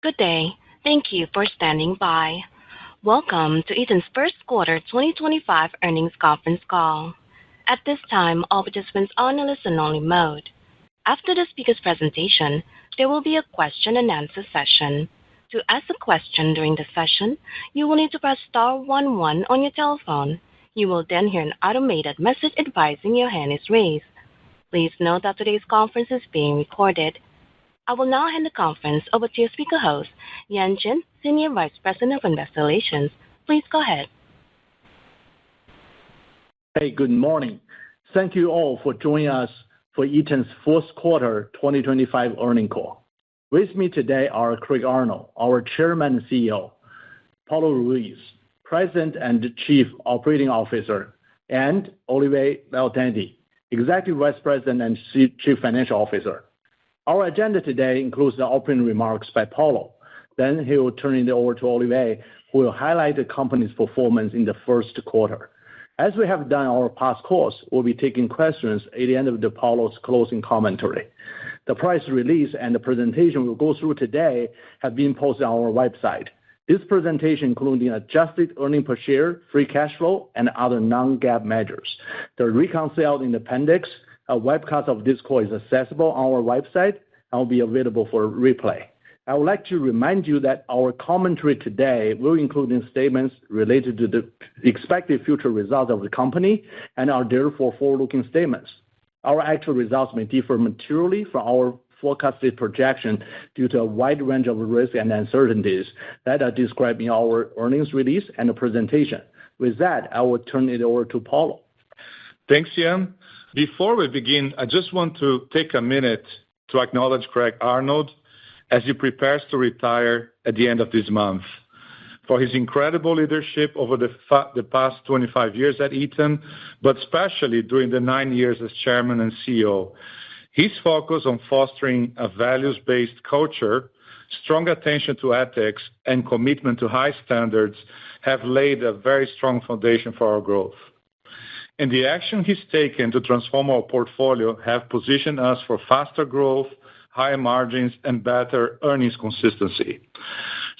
Good day. Thank you for standing by. Welcome to Eaton's first quarter 2025 earnings conference call. At this time, all participants are in a listen-only mode. After the speaker's presentation, there will be a question-and-answer session. To ask a question during the session, you will need to press star 11 on your telephone. You will then hear an automated message advising your hand is raised. Please note that today's conference is being recorded. I will now hand the conference over to your speaker host, Yan Jin, Senior Vice President of Investor Relations. Please go ahead. Hey, good morning. Thank you all for joining us for Eaton's first quarter 2025 earnings call. With me today are Craig Arnold, our Chairman and CEO, Paulo Ruiz, President and Chief Operating Officer, and Olivier Leonetti, Executive Vice President and Chief Financial Officer. Our agenda today includes the opening remarks by Paulo. Then he will turn it over to Olivier, who will highlight the company's performance in the first quarter. As we have done our past calls, we'll be taking questions at the end of Paulo's closing commentary. The press release and the presentation we'll go through today have been posted on our website. This presentation includes adjusted earnings per share, free cash flow, and other non-GAAP measures. They're reconciled in the appendix. A webcast of this call is accessible on our website and will be available for replay. I would like to remind you that our commentary today will include statements related to the expected future results of the company and are therefore forward-looking statements. Our actual results may differ materially from our forecasted projection due to a wide range of risks and uncertainties that are described in our earnings release and the presentation. With that, I will turn it over to Paulo. Thanks, Yan. Before we begin, I just want to take a minute to acknowledge Craig Arnold as he prepares to retire at the end of this month. For his incredible leadership over the past 25 years at Eaton, but especially during the 9 years as Chairman and CEO, his focus on fostering a values-based culture, strong attention to ethics, and commitment to high standards have laid a very strong foundation for our growth. And the action he's taken to transform our portfolio have positioned us for faster growth, higher margins, and better earnings consistency.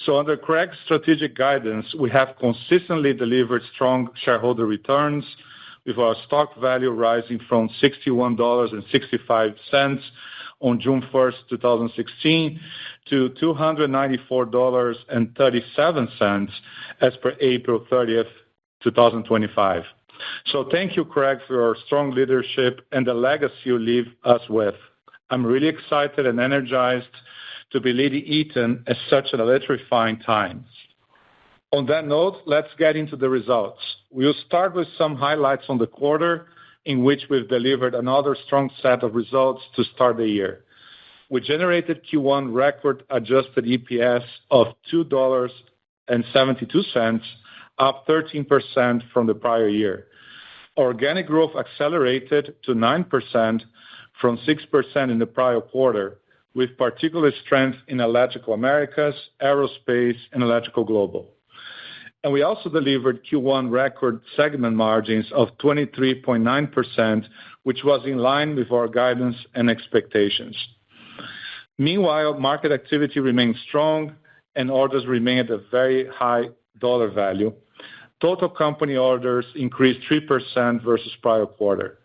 So under Craig's strategic guidance, we have consistently delivered strong shareholder returns, with our stock value rising from $61.65 on June 1st, 2016, to $294.37 as per April 30th, 2025. So thank you, Craig, for your strong leadership and the legacy you leave us with. I'm really excited and energized to be leading Eaton at such an electrifying time. On that note, let's get into the results. We'll start with some highlights on the quarter in which we've delivered another strong set of results to start the year. We generated Q1 record adjusted EPS of $2.72, up 13% from the prior year. Organic growth accelerated to 9% from 6% in the prior quarter, with particular strength in Electrical Americas, Aerospace, and Electrical Global. And we also delivered Q1 record segment margins of 23.9%, which was in line with our guidance and expectations. Meanwhile, market activity remained strong and orders remained at a very high dollar value. Total company orders increased 3% versus prior quarter.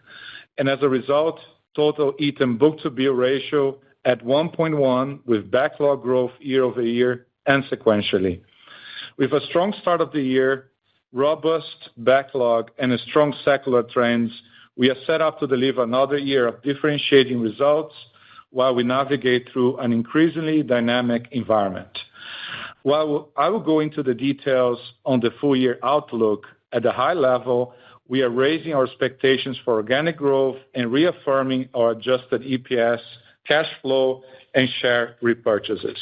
And as a result, total Eaton book-to-bill ratio at 1.1, with backlog growth year over year and sequentially. With a strong start of the year, robust backlog, and strong secular trends, we are set up to deliver another year of differentiating results while we navigate through an increasingly dynamic environment. While I will go into the details on the full-year outlook, at the high level, we are raising our expectations for organic growth and reaffirming our adjusted EPS, cash flow, and share repurchases.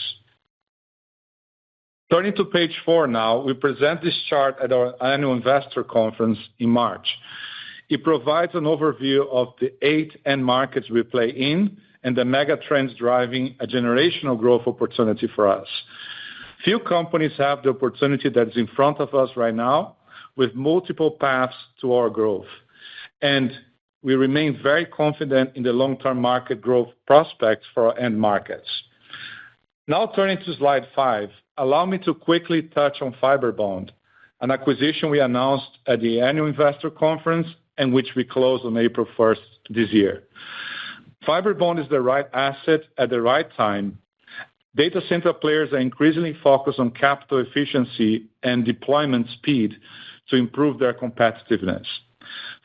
Turning to page 4 now, we present this chart at our annual investor conference in March. It provides an overview of the 8 end markets we play in and the mega trends driving a generational growth opportunity for us. Few companies have the opportunity that is in front of us right now, with multiple paths to our growth. And we remain very confident in the long-term market growth prospects for our end markets. Now turning to slide 5, allow me to quickly touch on Fibrebond, an acquisition we announced at the annual investor conference and which we closed on April 1st this year. Fibrebond is the right asset at the right time. Data center players are increasingly focused on capital efficiency and deployment speed to improve their competitiveness.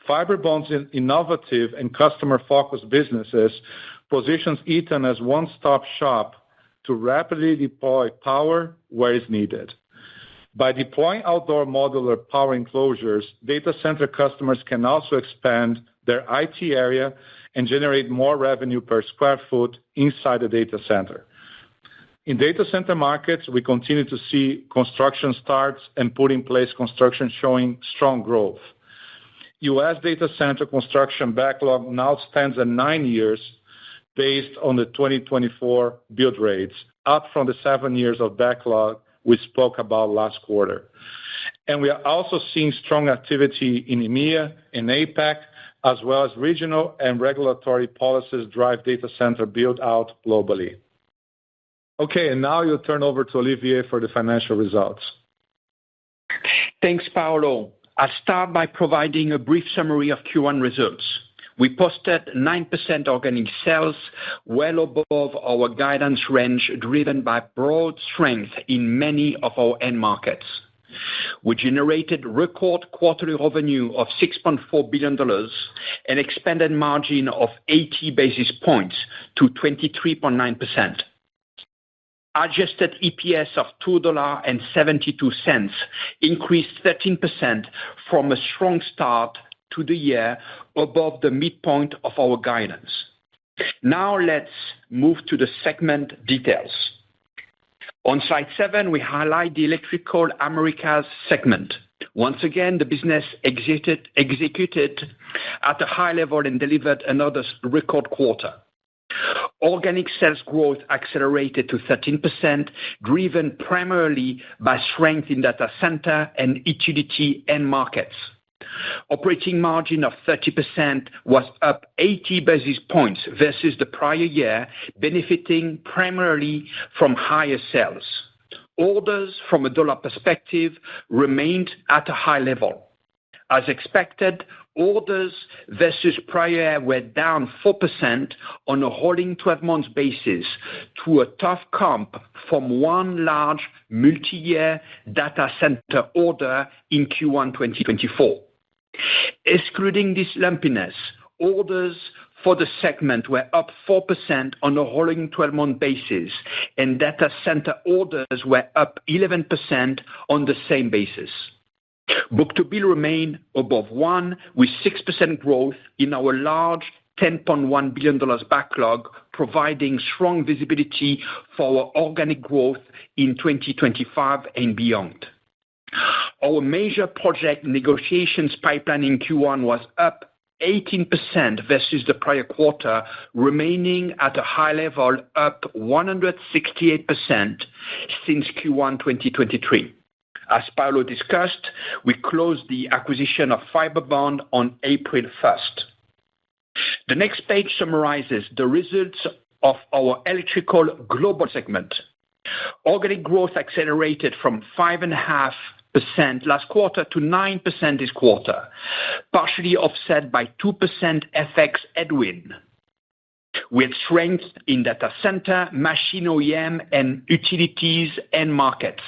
Fibrebond's innovative and customer-focused businesses positions Eaton as one-stop shop to rapidly deploy power where it's needed. By deploying outdoor modular power enclosures, data center customers can also expand their IT area and generate more revenue per square foot inside the data center. In data center markets, we continue to see construction starts and put in place construction showing strong growth. U.S. data center construction backlog now stands at 9 years based on the 2024 build rates, up from the 7 years of backlog we spoke about last quarter. And we are also seeing strong activity in EMEA and APAC, as well as regional and regulatory policies drive data center build out globally. Okay, and now you'll turn over to Olivier for the financial results. Thanks, Paulo. I'll start by providing a brief summary of Q1 results. We posted 9% organic sales, well above our guidance range, driven by broad strength in many of our end markets. We generated record quarterly revenue of $6.4 billion, an expanded margin of 80 basis points to 23.9%. Adjusted EPS of $2.72 increased 13% from a strong start to the year, above the midpoint of our guidance. Now let's move to the segment details. On slide 7, we highlight the Electrical Americas segment. Once again, the business executed at a high level and delivered another record quarter. Organic sales growth accelerated to 13%, driven primarily by strength in data center and utility end markets. Operating margin of 30% was up 80 basis points versus the prior year, benefiting primarily from higher sales. Orders from a dollar perspective remained at a high level. As expected, orders versus prior year were down 4% on a rolling 12-month basis to a tough comp from one large multi-year data center order in Q1 2024. Excluding this lumpiness, orders for the segment were up 4% on a rolling 12-month basis, and data center orders were up 11% on the same basis. Book-to-bill remained above 1, with 6% growth in our large $10.1 billion backlog, providing strong visibility for our organic growth in 2025 and beyond. Our major project negotiations pipeline in Q1 was up 18% versus the prior quarter, remaining at a high level, up 168% since Q1 2023. As Paulo discussed, we closed the acquisition of Fibrebond on April 1st. The next page summarizes the results of our Electrical Global segment. Organic growth accelerated from 5.5% last quarter to 9% this quarter, partially offset by 2% FX headwind, with strength in data center, machine OEM, and utilities end markets.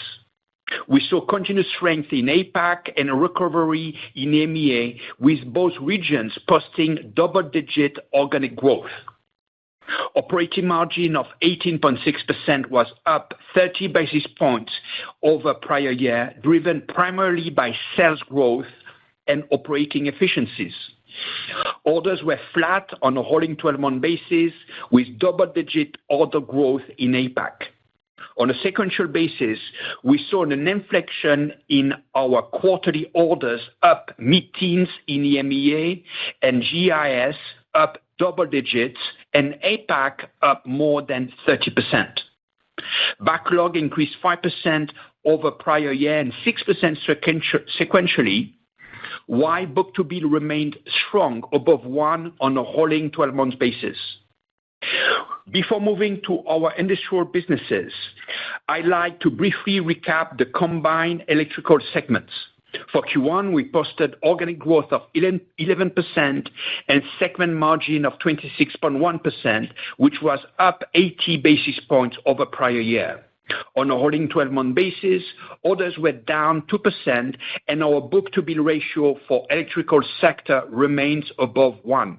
We saw continued strength in APAC and a recovery in EMEA, with both regions posting double-digit organic growth. Operating margin of 18.6% was up 30 basis points over prior year, driven primarily by sales growth and operating efficiencies. Orders were flat on a rolling 12-month basis, with double-digit order growth in APAC. On a sequential basis, we saw an inflection in our quarterly orders, up mid-teens in EMEA and GIS, up double digits, and APAC up more than 30%. Backlog increased 5% over prior year and 6% sequentially, while book-to-bill remained strong above 1 on a rolling 12-month basis. Before moving to our industrial businesses, I'd like to briefly recap the combined electrical segments. For Q1, we posted organic growth of 11% and segment margin of 26.1%, which was up 80 basis points over prior year. On a rolling 12-month basis, orders were down 2%, and our book-to-bill ratio for electrical sector remains above 1.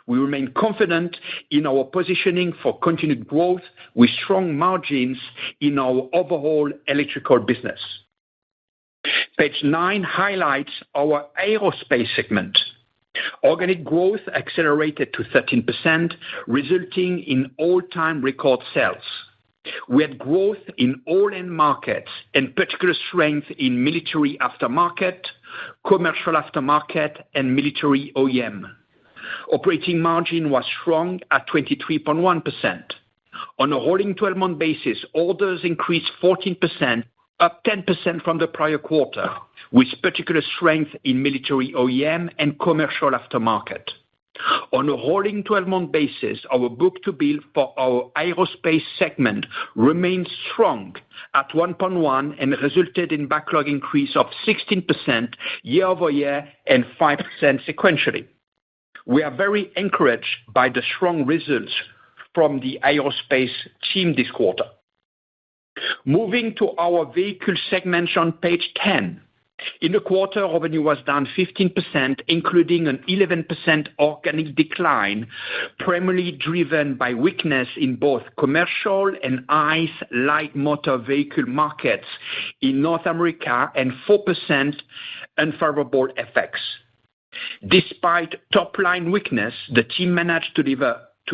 We remain confident in our positioning for continued growth with strong margins in our overall electrical business. Page 9 highlights our aerospace segment. Organic growth accelerated to 13%, resulting in all-time record sales. We had growth in all end markets and particular strength in military aftermarket, commercial aftermarket, and military OEM. Operating margin was strong at 23.1%. On a rolling 12-month basis, orders increased 14%, up 10% from the prior quarter, with particular strength in military OEM and commercial aftermarket. On a rolling 12-month basis, our book-to-bill for our aerospace segment remains strong at 1.1 and resulted in backlog increase of 16% year-over-year and 5% sequentially. We are very encouraged by the strong results from the aerospace team this quarter. Moving to our vehicle segment on page 10. In the quarter, revenue was down 15%, including an 11% organic decline, primarily driven by weakness in both commercial and ICE light motor vehicle markets in North America and 4% unfavorable FX. Despite top-line weakness, the team managed to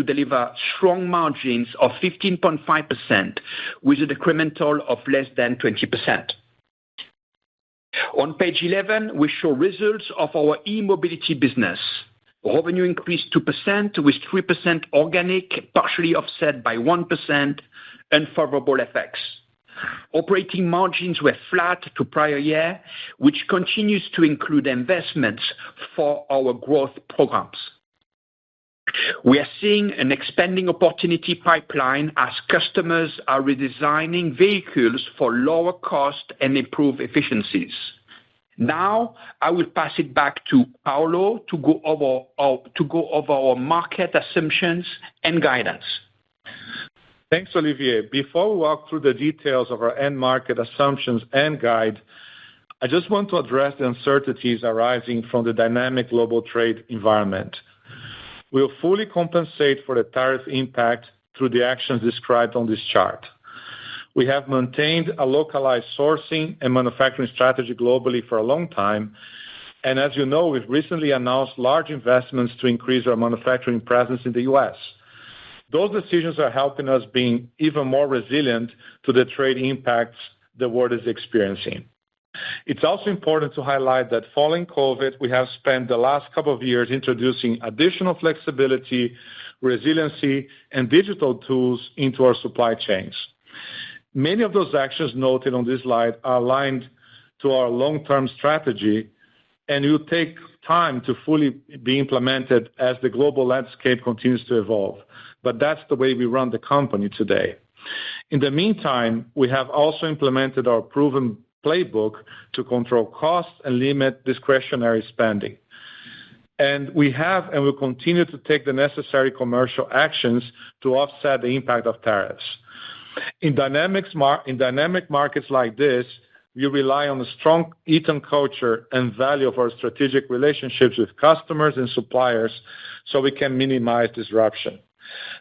deliver strong margins of 15.5% with a decremental of less than 20%. On page 11, we show results of our e-mobility business. Revenue increased 2% with 3% organic, partially offset by 1% unfavorable FX. Operating margins were flat to prior year, which continues to include investments for our growth programs. We are seeing an expanding opportunity pipeline as customers are redesigning vehicles for lower cost and improved efficiencies. Now, I will pass it back to Paulo to go over our market assumptions and guidance. Thanks, Olivier. Before we walk through the details of our end market assumptions and guide, I just want to address the uncertainties arising from the dynamic global trade environment. We'll fully compensate for the tariff impact through the actions described on this chart. We have maintained a localized sourcing and manufacturing strategy globally for a long time, and as you know, we've recently announced large investments to increase our manufacturing presence in the U.S. Those decisions are helping us being even more resilient to the trade impacts the world is experiencing. It's also important to highlight that following COVID, we have spent the last couple of years introducing additional flexibility, resiliency, and digital tools into our supply chains. Many of those actions noted on this slide are aligned to our long-term strategy, and it will take time to fully be implemented as the global landscape continues to evolve. But that's the way we run the company today. In the meantime, we have also implemented our proven playbook to control costs and limit discretionary spending. And we have and will continue to take the necessary commercial actions to offset the impact of tariffs. In dynamic markets like this, we rely on the strong Eaton culture and value of our strategic relationships with customers and suppliers so we can minimize disruption.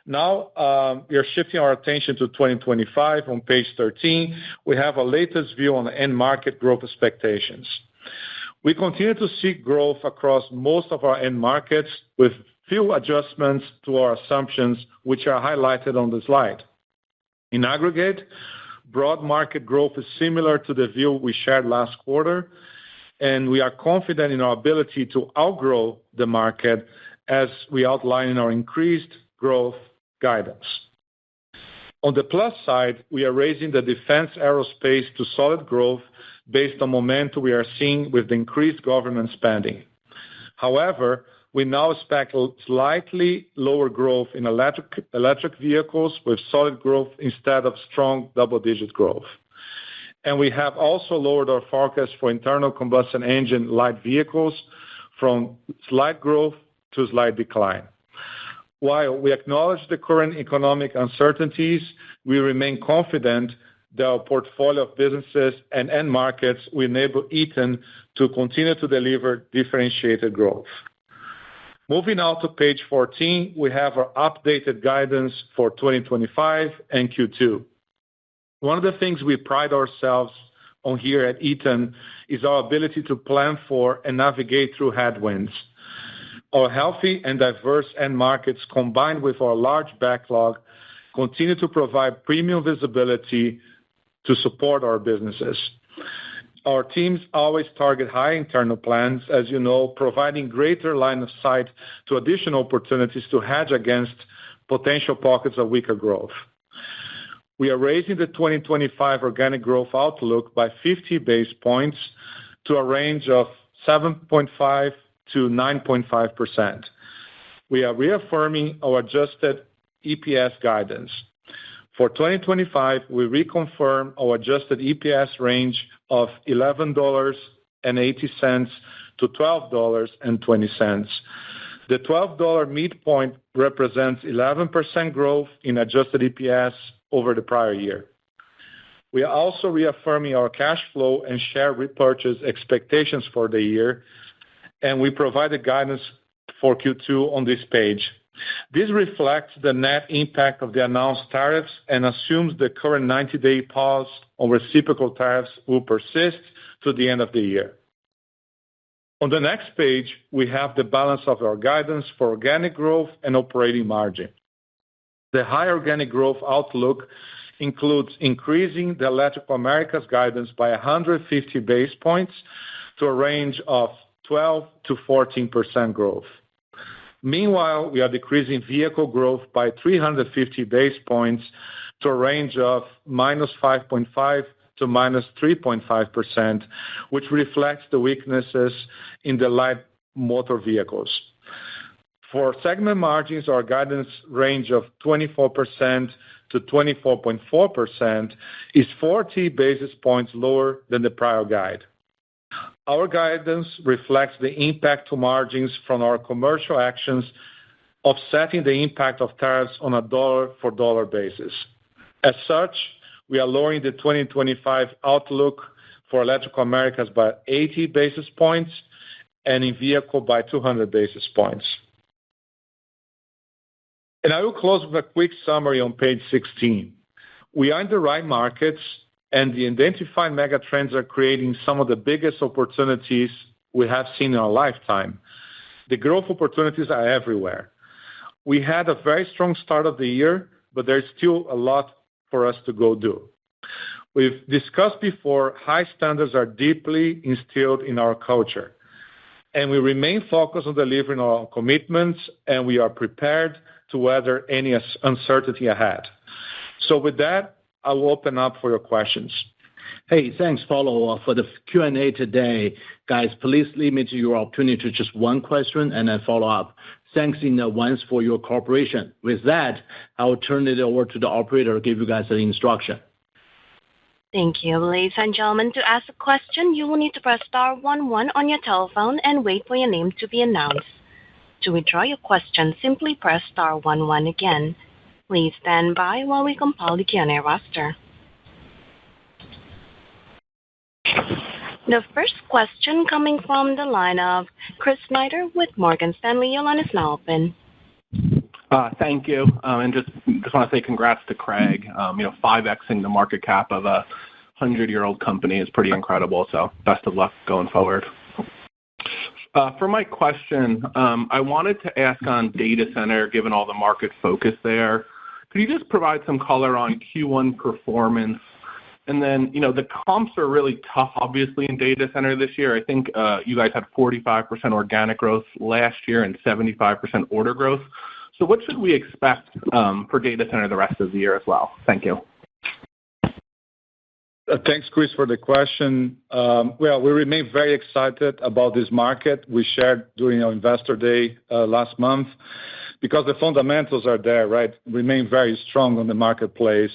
Now, we are shifting our attention to 2025. On page 13, we have our latest view on the end market growth expectations. We continue to see growth across most of our end markets with few adjustments to our assumptions, which are highlighted on the slide. In aggregate, broad market growth is similar to the view we shared last quarter, and we are confident in our ability to outgrow the market as we outline in our increased growth guidance. On the plus side, we are raising the defense aerospace to solid growth based on momentum we are seeing with the increased government spending. However, we now expect slightly lower growth in electric vehicles with solid growth instead of strong double-digit growth. And we have also lowered our forecast for internal combustion engine light vehicles from slight growth to slight decline. While we acknowledge the current economic uncertainties, we remain confident that our portfolio of businesses and end markets will enable Eaton to continue to deliver differentiated growth. Moving now to page 14, we have our updated guidance for 2025 and Q2. One of the things we pride ourselves on here at Eaton is our ability to plan for and navigate through headwinds. Our healthy and diverse end markets, combined with our large backlog, continue to provide premium visibility to support our businesses. Our teams always target high internal plans, as you know, providing greater line of sight to additional opportunities to hedge against potential pockets of weaker growth. We are raising the 2025 organic growth outlook by 50 basis points to a range of 7.5 to 9.5%. We are reaffirming our adjusted EPS guidance. For 2025, we reconfirm our adjusted EPS range of $11.80 to $12.20. The $12 midpoint represents 11% growth in adjusted EPS over the prior year. We are also reaffirming our cash flow and share repurchase expectations for the year, and we provide the guidance for Q2 on this page. This reflects the net impact of the announced tariffs and assumes the current 90-day pause on reciprocal tariffs will persist to the end of the year. On the next page, we have the balance of our guidance for organic growth and operating margin. The high organic growth outlook includes increasing the Electrical Americas guidance by 150 basis points to a range of 12 to 14% growth. Meanwhile, we are decreasing vehicle growth by 350 basis points to a range of minus 5.5 to minus 3.5%, which reflects the weaknesses in the light motor vehicles. For segment margins, our guidance range of 24% to 24.4% is 40 basis points lower than the prior guide. Our guidance reflects the impact to margins from our commercial actions, offsetting the impact of tariffs on a dollar-for-dollar basis. As such, we are lowering the 2025 outlook for Electrical Americas by 80 basis points and in vehicle by 200 basis points. And I will close with a quick summary on page 16. We are in the right markets, and the identified mega trends are creating some of the biggest opportunities we have seen in our lifetime. The growth opportunities are everywhere. We had a very strong start of the year, but there's still a lot for us to go do. We've discussed before, high standards are deeply instilled in our culture, and we remain focused on delivering our commitments, and we are prepared to weather any uncertainty ahead. So with that, I will open up for your questions. Hey, thanks, Paulo, for the Q&A today. Guys, please limit your opportunity to just one question and then follow up. Thanks in advance for your cooperation. With that, I will turn it over to the operator to give you guys an instruction. Thank you. Ladies and gentlemen, to ask a question, you will need to press star 11 on your telephone and wait for your name to be announced. To withdraw your question, simply press star 11 again. Please stand by while we compile the Q&A roster. The first question coming from the line of Chris Snyder with Morgan Stanley. Your line is now open. Thank you. And just want to say congrats to Craig. 5Xing the market cap of a 100-year-old company is pretty incredible. So best of luck going forward. For my question, I wanted to ask on data center, given all the market focus there. Could you just provide some color on Q1 performance? And then, the comps are really tough, obviously, in data center this year. I think you guys had 45% organic growth last year and 75% order growth. So what should we expect for data center the rest of the year as well? Thank you. Thanks, Chris, for the question. Well, we remain very excited about this market. We shared during our Investor Day last month because the fundamentals are there, right? Remain very strong on the marketplace.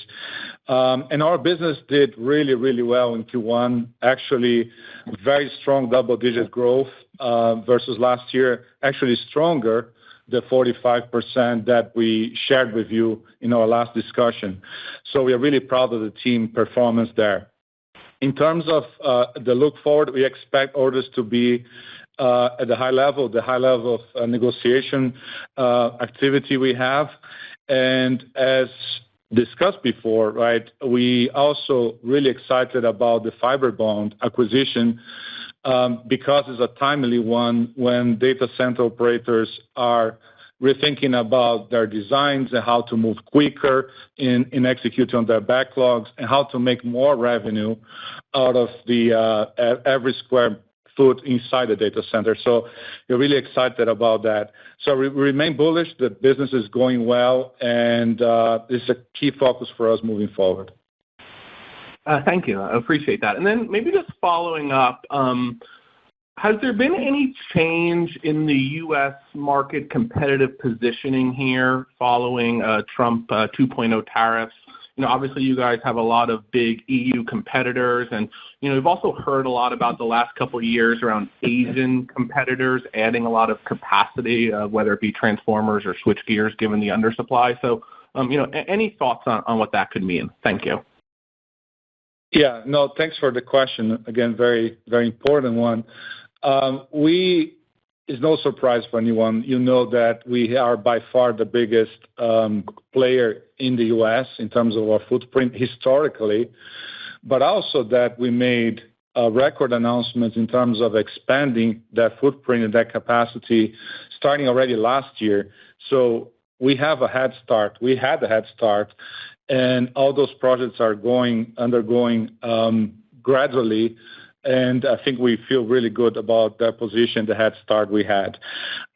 And our business did really, really well in Q1, actually very strong double-digit growth versus last year, actually stronger the 45% that we shared with you in our last discussion. So we are really proud of the team performance there. In terms of the look forward, we expect orders to be at the high level of negotiation activity we have. And as discussed before, right, we also really excited about the Fibrebond acquisition because it's a timely one when data center operators are rethinking about their designs and how to move quicker in executing on their backlogs and how to make more revenue out of the every square foot inside the data center. So we're really excited about that. So we remain bullish. The business is going well, and this is a key focus for us moving forward. Thank you. I appreciate that. And then maybe just following up, has there been any change in the U.S. market competitive positioning here following Trump 2.0 tariffs? You know, obviously you guys have a lot of big EU competitors, and you know, we've also heard a lot about the last couple of years around Asian competitors adding a lot of capacity, whether it be transformers or switch gears, given the undersupply. So, you know, any thoughts on what that could mean? Thank you. Yeah, no, thanks for the question. Again, very, very important one. It's no surprise for anyone. You know that we are by far the biggest player in the U.S. in terms of our footprint historically, but also that we made record announcements in terms of expanding that footprint and that capacity starting already last year. So we have a head start. We had a head start, and all those projects are undergoing gradually. And I think we feel really good about that position, the head start we had.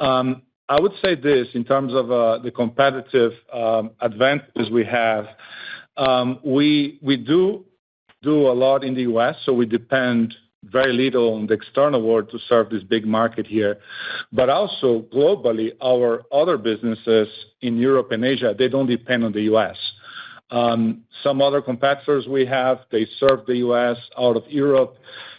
I would say this in terms of the competitive advantages we have. We do a lot in the U.S., so we depend very little on the external world to serve this big market here. But also globally, our other businesses in Europe and Asia, they don't depend on the U.S. Some other competitors we have, they serve the U.S. out of Europe.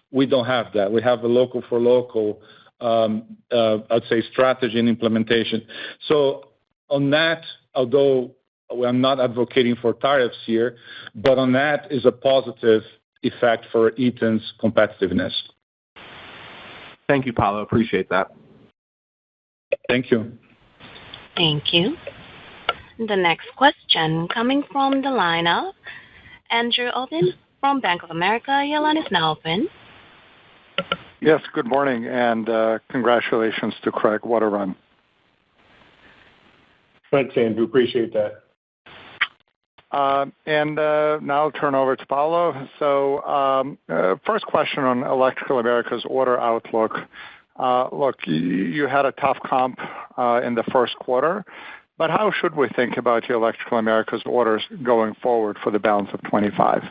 We don't have that. We have a local for local, I'd say, strategy and implementation. So on that, although I'm not advocating for tariffs here, but on that is a positive effect for Eaton's competitiveness. Thank you, Paulo. Appreciate that. Thank you. Thank you. The next question coming from the line of Andrew Obin from Bank of America. Your line is now open. Yes, good morning, and congratulations to Craig. What a run. Thanks, Andrew. Appreciate that. And now I'll turn over to Paulo. So first question on Electrical Americas order outlook. Look, you had a tough comp in the first quarter, but how should we think about your Electrical Americas orders going forward for the balance of 25?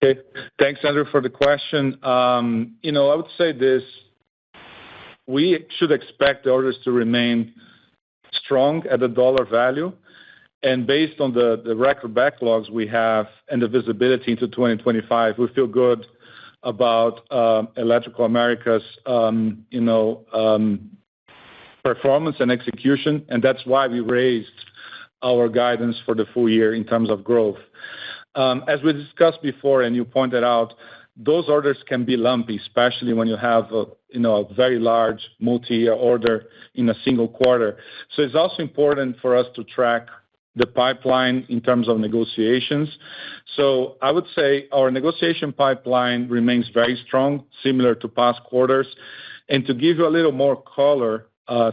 Okay. Thanks, Andrew, for the question. You know, I would say this. We should expect the orders to remain strong at the dollar value. And based on the record backlogs we have and the visibility into 2025, we feel good about Electrical Americas, performance and execution. And that's why we raised our guidance for the full year in terms of growth. As we discussed before, and you pointed out, those orders can be lumpy, especially when you have a very large multi-year order in a single quarter. So it's also important for us to track the pipeline in terms of negotiations. So I would say our negotiation pipeline remains very strong, similar to past quarters. And to give you a little more color,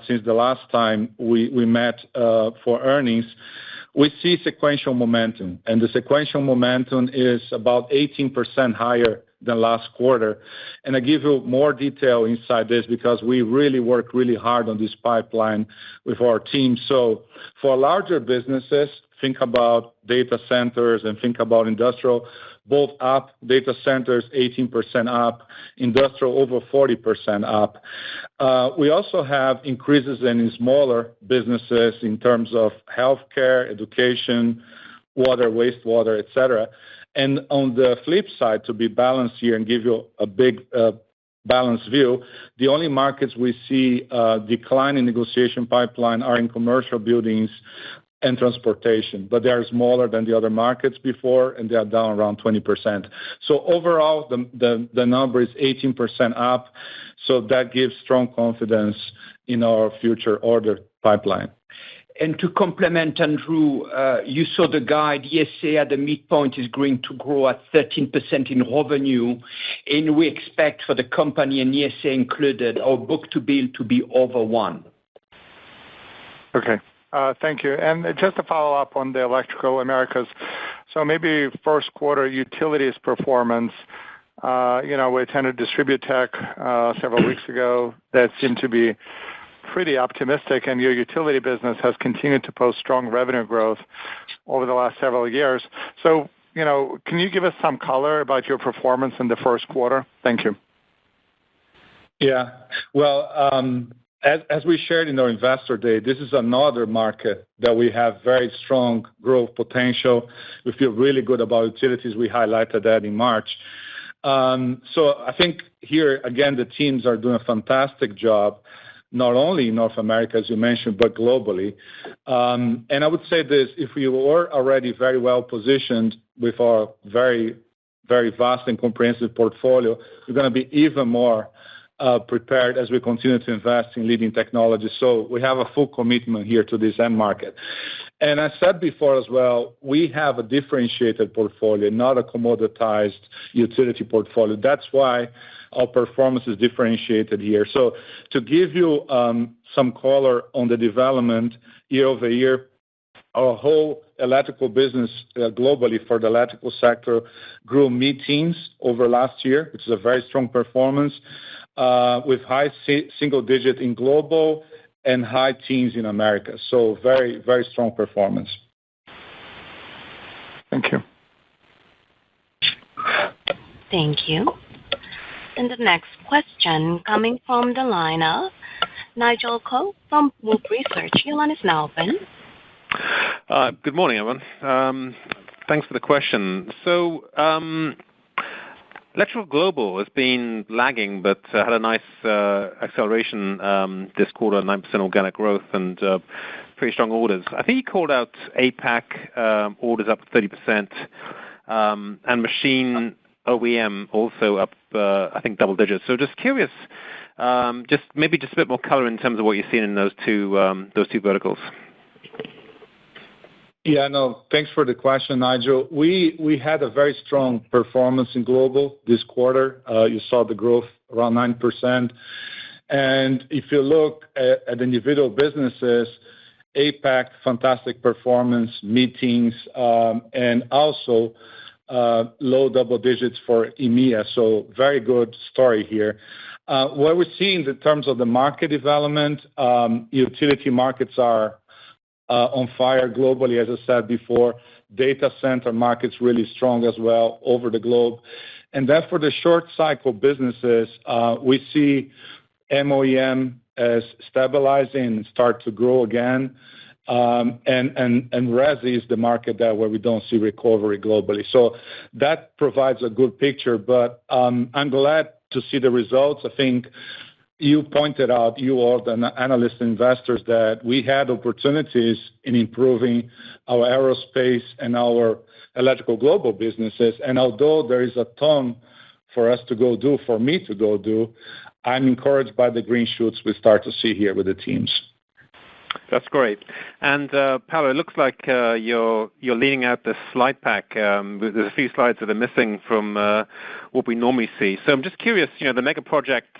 since the last time we met for earnings, we see sequential momentum, and the sequential momentum is about 18% higher than last quarter. And I give you more detail inside this because we really work really hard on this pipeline with our team. So for larger businesses, think about data centers and think about industrial, both up, data centers 18% up, industrial over 40% up. We also have increases in smaller businesses in terms of healthcare, education, water, wastewater, et cetera. And on the flip side, to be balanced here and give you a big balanced view, the only markets we see decline in negotiation pipeline are in commercial buildings and transportation, but they are smaller than the other markets before, and they are down around 20%. So overall, the number is 18% up, so that gives strong confidence in our future order pipeline. And to complement, Andrew, you saw the guide. ESA at the midpoint is going to grow at 13% in revenue, and we expect for the company and ESA included, our book-to-bill to be over 1. Okay. Thank you. And just to follow up on the Electrical Americas, so maybe first quarter utilities performance, we attended DistribuTech several weeks ago. That seemed to be pretty optimistic, and your utility business has continued to post strong revenue growth over the last several years. So, can you give us some color about your performance in the first quarter? Thank you. Yeah. Well, as we shared in our Investor Day, this is another market that we have very strong growth potential. We feel really good about utilities. We highlighted that in March. So I think here, again, the teams are doing a fantastic job, not only in North America, as you mentioned, but globally. And I would say this, if we were already very well positioned with our very, very vast and comprehensive portfolio, we're going to be even more prepared as we continue to invest in leading technology. So we have a full commitment here to this end market. And I said before as well, we have a differentiated portfolio, not a commoditized utility portfolio. That's why our performance is differentiated here. So to give you some color on the development year over year, our whole electrical business globally for the electrical sector grew mid-teens over last year, which is a very strong performance, with high single digit in global and high teens in America. So very, very strong performance. Thank you. Thank you. And the next question coming from the line of Nigel Coe from Wolfe Research. Your line is now open. Good morning, everyone. Thanks for the question. So, Electrical Global has been lagging, but had a nice acceleration this quarter, 9% organic growth and pretty strong orders. I think you called out APAC orders up 30%, and machine OEM also up, I think, double digits. So just curious, just a bit more color in terms of what you're seeing in those two verticals. Yeah, no, thanks for the question, Nigel. We had a very strong performance in global this quarter. You saw the growth around 9%. And if you look at individual businesses, APAC, fantastic performance, mid-teens, and also low double digits for EMEA. So very good story here. What we're seeing in terms of the market development, utility markets are on fire globally, as I said before. Data center markets really strong as well over the globe. And then for the short cycle businesses, we see MOEM as stabilizing and start to grow again. And resi is the market there where we don't see recovery globally. So that provides a good picture, but I'm glad to see the results. I think you pointed out, you all, the analysts and investors, that we had opportunities in improving our aerospace and our Electrical Global businesses. And although there is a ton for us to go do, for me to go do, I'm encouraged by the green shoots we start to see here with the teams. That's great. And Paolo, it looks like you're leaning out the slide pack. There's a few slides that are missing from what we normally see. So I'm just curious, the mega project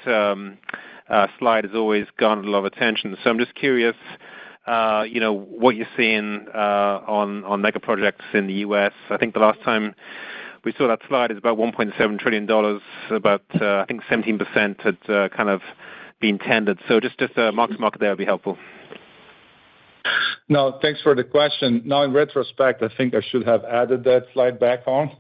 slide has always garnered a lot of attention. So I'm just curious, what you're seeing on mega projects in the U.S. I think the last time we saw that slide is about $1.7 trillion, about, I think 17% had kind of been tendered. So just a mark-to-market there would be helpful. No, thanks for the question. Now, in retrospect, I think I should have added that slide back on.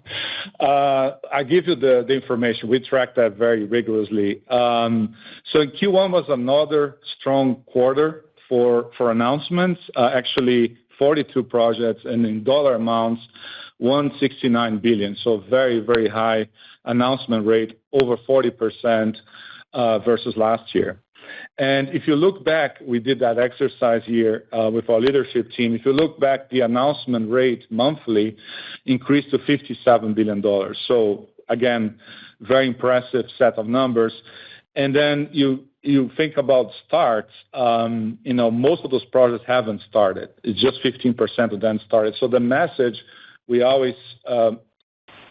I give you the information. We track that very rigorously. So in Q1 was another strong quarter for announcements, actually 42 projects, and in dollar amounts, $169 billion. So very, very high announcement rate, over 40% versus last year. And if you look back, we did that exercise here with our leadership team. If you look back, the announcement rate monthly increased to $57 billion. So again, very impressive set of numbers. And then you think about starts, most of those projects haven't started. It's just 15% of them started. So the message we always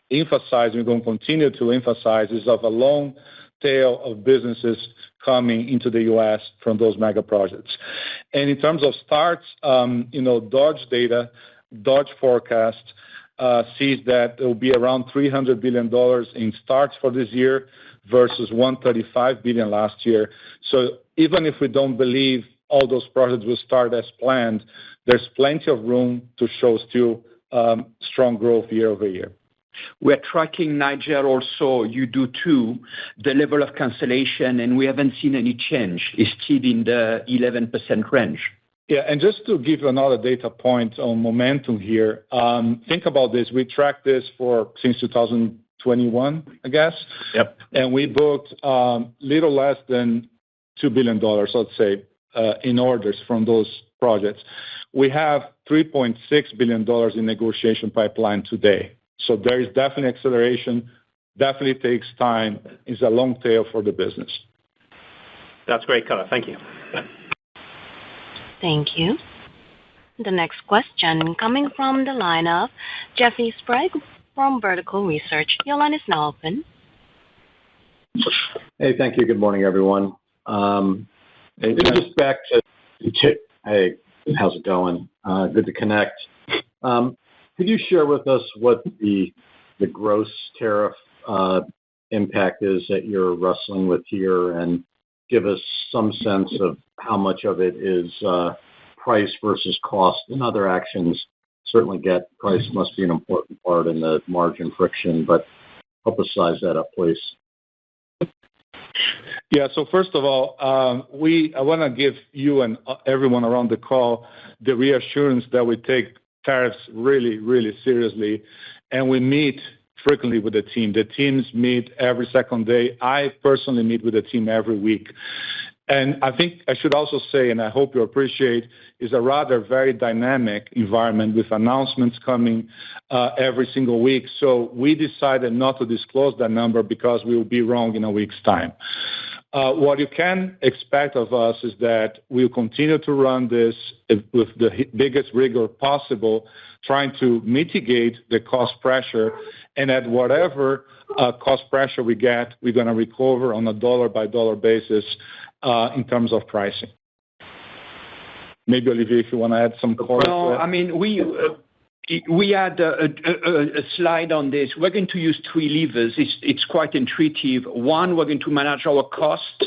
emphasize, we're going to continue to emphasize, is of a long tail of businesses coming into the U.S. from those mega projects. And in terms of starts, Dodge data, Dodge forecast sees that there will be around $300 billion in starts for this year versus $135 billion last year. So even if we don't believe all those projects will start as planned, there's plenty of room to show still strong growth year over year. We're tracking, Nigel, also, you do too, the level of cancellation, and we haven't seen any change. It's still in the 11% range. Yeah, and just to give you another data point on momentum here, think about this. We tracked this since 2021, I guess. Yep. And we booked little less than $2 billion, let's say, in orders from those projects. We have $3.6 billion in negotiation pipeline today. So there is definitely acceleration, definitely takes time. It's a long tail for the business. That's great color. Thank you. Thank you. The next question coming from the line of Jeffrey Sprague from Vertical Research. Your line is now open. Hey, thank you. Good morning, everyone. Just back to, hey, how's it going? Good to connect. Could you share with us what the gross tariff impact is that you're wrestling with here, and give us some sense of how much of it is price versus cost and other actions? Certainly get price must be an important part in the margin friction, but help us size that up, please. Yeah, so first of all, I want to give you and everyone around the call the reassurance that we take tariffs really, really seriously, and we meet frequently with the team. The teams meet every second day. I personally meet with the team every week. And I think I should also say, and I hope you appreciate, is a rather very dynamic environment with announcements coming every single week. So we decided not to disclose that number because we will be wrong in a week's time. What you can expect of us is that we'll continue to run this with the biggest rigor possible, trying to mitigate the cost pressure. And at whatever cost pressure we get, we're going to recover on a dollar-by-dollar basis in terms of pricing. Maybe, Olivier, if you want to add some color. No, I mean, we had a slide on this. We're going to use three levers. It's quite intuitive. One, we're going to manage our cost.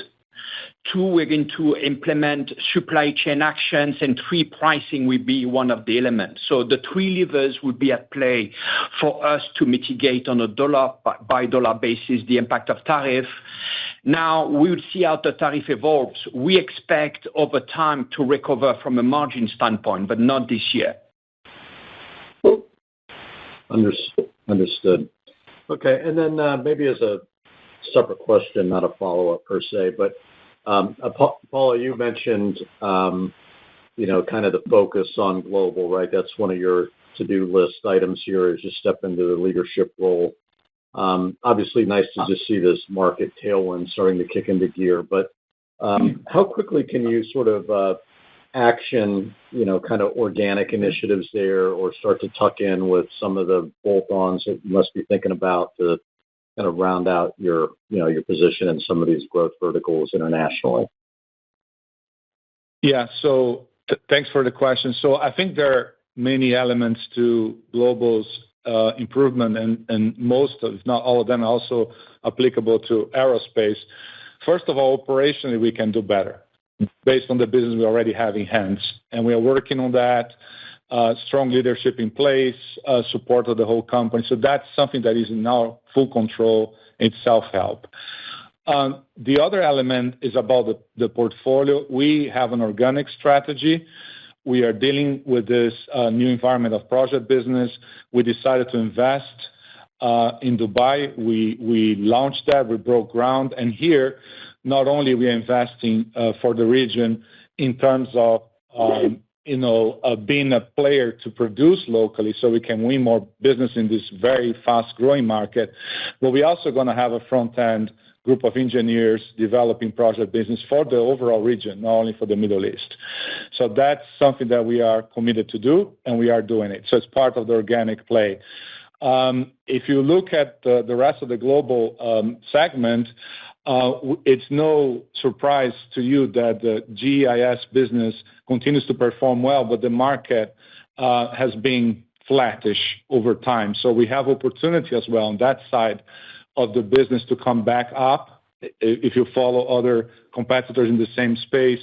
Two, we're going to implement supply chain actions. And three, pricing will be one of the elements. So the three levers would be at play for us to mitigate on a dollar-by-dollar basis the impact of tariff. Now, we will see how the tariff evolves. We expect over time to recover from a margin standpoint, but not this year. Understood. Okay, and then maybe as a separate question, not a follow-up per se, but Paula, you mentioned, kind of the focus on global, right? That's one of your to-do list items here as you step into the leadership role. Obviously, nice to just see this market tailwind starting to kick into gear, but how quickly can you sort of action, kind of organic initiatives there, or start to tuck in with some of the bolt-ons that you must be thinking about to kind of round out your position in some of these growth verticals internationally? Yeah, so thanks for the question. So I think there are many elements to Global's improvement, and most, if not all of them, are also applicable to aerospace. First of all, operationally, we can do better based on the business we already have in hands, and we are working on that. Strong leadership in place, support of the whole company. So that's something that is in our full control. It's self-help. The other element is about the portfolio. We have an organic strategy. We are dealing with this new environment of project business. We decided to invest in Dubai. We launched that. We broke ground. And here, not only are we investing for the region in terms of being a player to produce locally so we can win more business in this very fast-growing market, but we're also going to have a front-end group of engineers developing project business for the overall region, not only for the Middle East. So that's something that we are committed to do, and we are doing it. So it's part of the organic play. If you look at the rest of the global segment, it's no surprise to you that the GIS business continues to perform well, but the market has been flattish over time. So we have opportunity as well on that side of the business to come back up if you follow other competitors in the same space.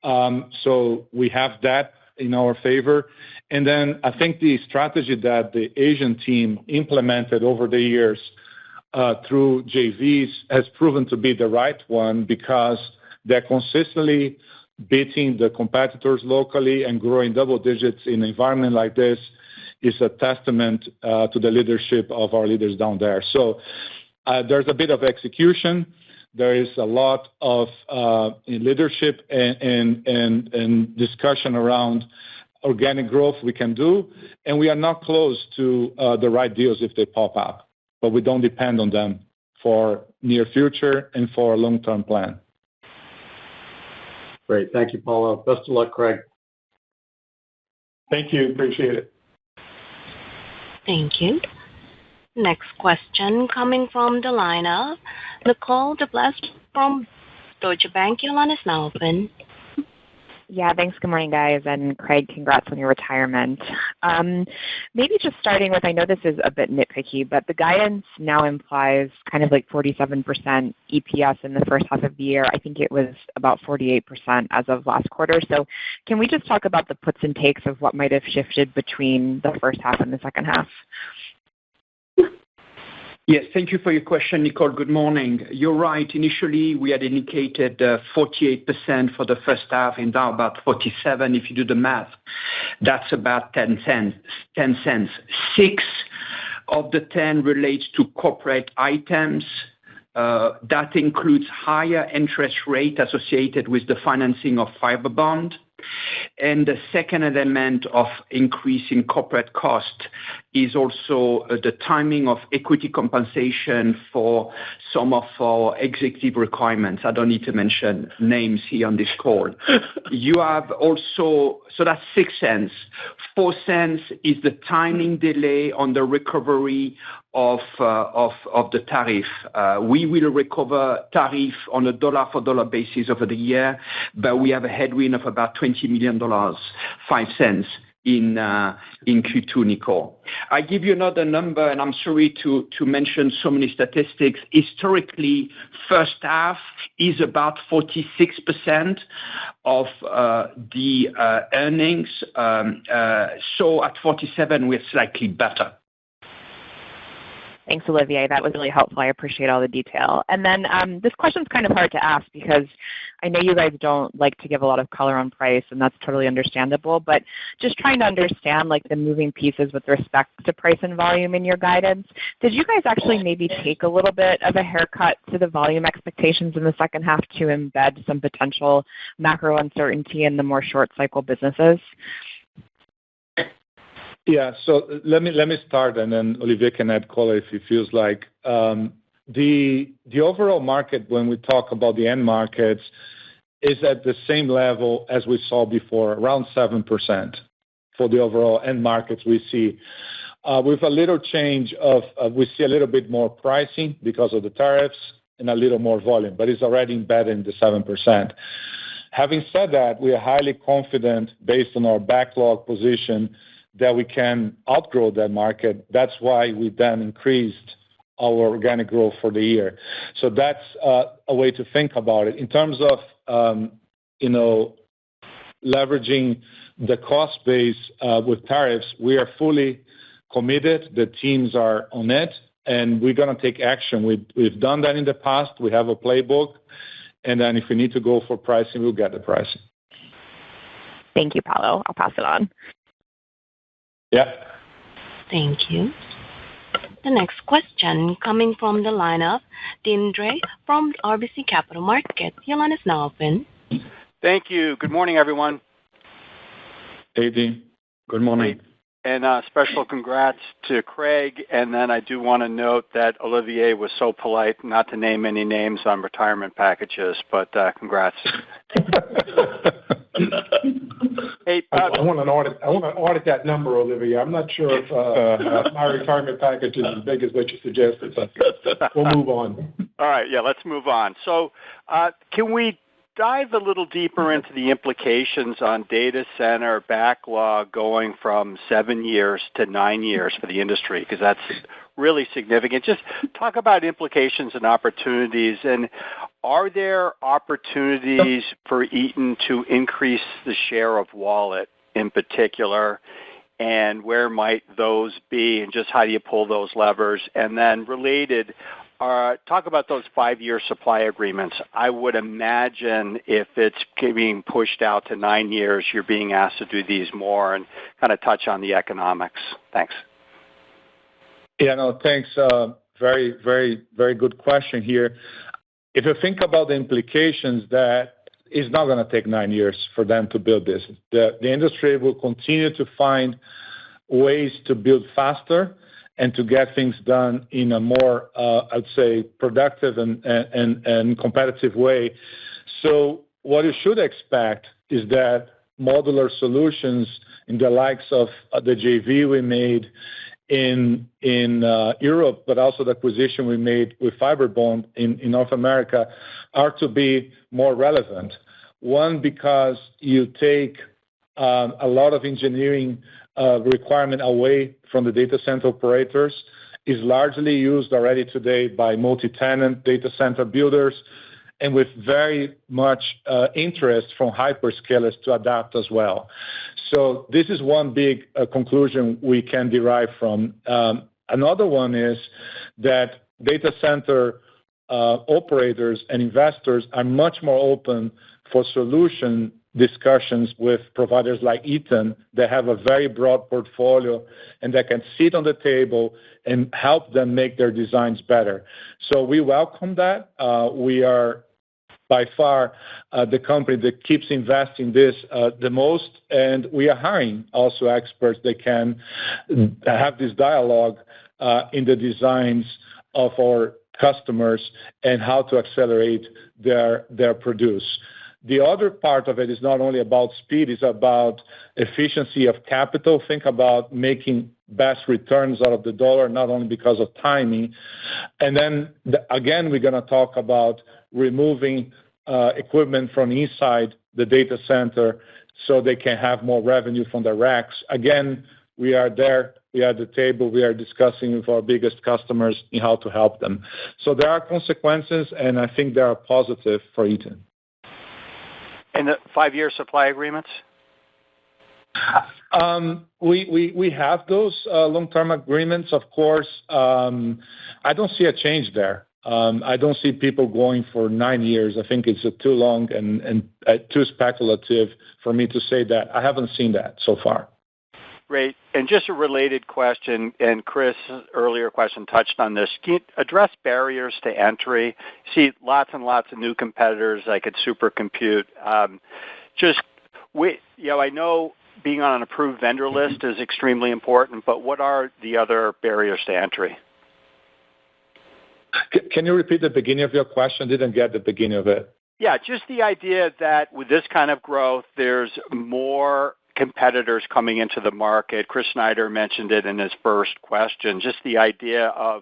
So we have that in our favor. And then I think the strategy that the Asian team implemented over the years through JVs has proven to be the right one because they're consistently beating the competitors locally and growing double digits in an environment like this is a testament to the leadership of our leaders down there. So there's a bit of execution. There is a lot of leadership and discussion around organic growth we can do, and we are not close to the right deals if they pop up, but we don't depend on them for near future and for a long-term plan. Great. Thank you, Paulo. Best of luck, Craig. Thank you. Appreciate it. Thank you. Next question coming from the line of Nicole DeBlase from Deutsche Bank. Your line is now open. Yeah, thanks. Good morning, guys. And Craig, congrats on your retirement. Maybe just starting with, I know this is a bit nitpicky, but the guidance now implies kind of like 47% EPS in the first half of the year. I think it was about 48% as of last quarter. So can we just talk about the puts and takes of what might have shifted between the first half and the second half? Yes, thank you for your question, Nicole. Good morning. You're right. Initially, we had indicated 48% for the first half and now about 47%. If you do the math, that's about 10 cents. 6 of the 10 relates to corporate items. That includes higher interest rate associated with the financing of fiber bond. And the second element of increasing corporate cost is also the timing of equity compensation for some of our executive requirements. I don't need to mention names here on this call. You have also, so that's 6 cents. 4 cents is the timing delay on the recovery of the tariff. We will recover tariff on a dollar-for-dollar basis over the year, but we have a headwind of about $20 million, 5 cents in Q2, Nicole. I give you another number, and I'm sorry to mention so many statistics. Historically, first half is about 46% of the earnings. So at 47, we're slightly better. Thanks, Olivier. That was really helpful. I appreciate all the detail. And then this question's kind of hard to ask because I know you guys don't like to give a lot of color on price, and that's totally understandable. But just trying to understand like the moving pieces with respect to price and volume in your guidance. Did you guys actually maybe take a little bit of a haircut to the volume expectations in the second half to embed some potential macro uncertainty in the more short cycle businesses? Yeah, so let me start, and then Olivier can add color if he feels like. The overall market, when we talk about the end markets, is at the same level as we saw before, around 7% for the overall end markets we see. With a little change of, we see a little bit more pricing because of the tariffs and a little more volume, but it's already embedded in the 7%. Having said that, we are highly confident based on our backlog position that we can outgrow that market. That's why we then increased our organic growth for the year. So that's a way to think about it. In terms of, leveraging the cost base with tariffs, we are fully committed. The teams are on it, and we're going to take action. We've done that in the past. We have a playbook, and then if we need to go for pricing, we'll get the pricing. Thank you, Paulo. I'll pass it on. Yeah. Thank you. The next question coming from the line of Deane Dray from RBC Capital Markets. Your line is now open. Thank you. Good morning, everyone. Hey, Dean. Good morning. And special congrats to Craig. And then I do want to note that Olivier was so polite not to name any names on retirement packages, but congrats. Hey, I want to audit that number, Olivier. I'm not sure if my retirement package is as big as what you suggested, but we'll move on. All right. Yeah, let's move on. So can we dive a little deeper into the implications on data center backlog going from 7 years to 9 years for the industry? Because that's really significant. Just talk about implications and opportunities. And are there opportunities for Eaton to increase the share of wallet in particular? And where might those be? And just how do you pull those levers? And then related, talk about those 5-year supply agreements. I would imagine if it's being pushed out to 9 years, you're being asked to do these more and kind of touch on the economics. Thanks. Yeah, no, thanks. Very, very, very good question here. If you think about the implications, that it's not going to take 9 years for them to build this. The industry will continue to find ways to build faster and to get things done in a more, I'd say, productive and competitive way. So what you should expect is that modular solutions in the likes of the JV we made in Europe, but also the acquisition we made with Fiberbond in North America, are to be more relevant. One, because you take a lot of engineering requirement away from the data center operators, is largely used already today by multi-tenant data center builders, and with very much interest from hyperscalers to adapt as well. So this is one big conclusion we can derive from. Another one is that data center operators and investors are much more open for solution discussions with providers like Eaton that have a very broad portfolio and that can sit on the table and help them make their designs better. So we welcome that. We are by far the company that keeps investing this the most, and we are hiring also experts that can have this dialogue in the designs of our customers and how to accelerate their produce. The other part of it is not only about speed, it's about efficiency of capital. Think about making best returns out of the dollar, not only because of timing. And then, again, we're going to talk about removing equipment from inside the data center so they can have more revenue from the racks. Again, we are there. We are at the table. We are discussing with our biggest customers in how to help them. So there are consequences, and I think they are positive for Eaton. And the 5-year supply agreements? We have those long-term agreements, of course. I don't see a change there. I don't see people going for 9 years. I think it's too long and too speculative for me to say that. I haven't seen that so far. Great. And just a related question, and Chris' earlier question touched on this. Can you address barriers to entry? See lots and lots of new competitors like at Supercompute. I know being on an approved vendor list is extremely important, but what are the other barriers to entry? Can you repeat the beginning of your question? I didn't get the beginning of it. Yeah, just the idea that with this kind of growth, there's more competitors coming into the market. Chris Snyder mentioned it in his first question, just the idea of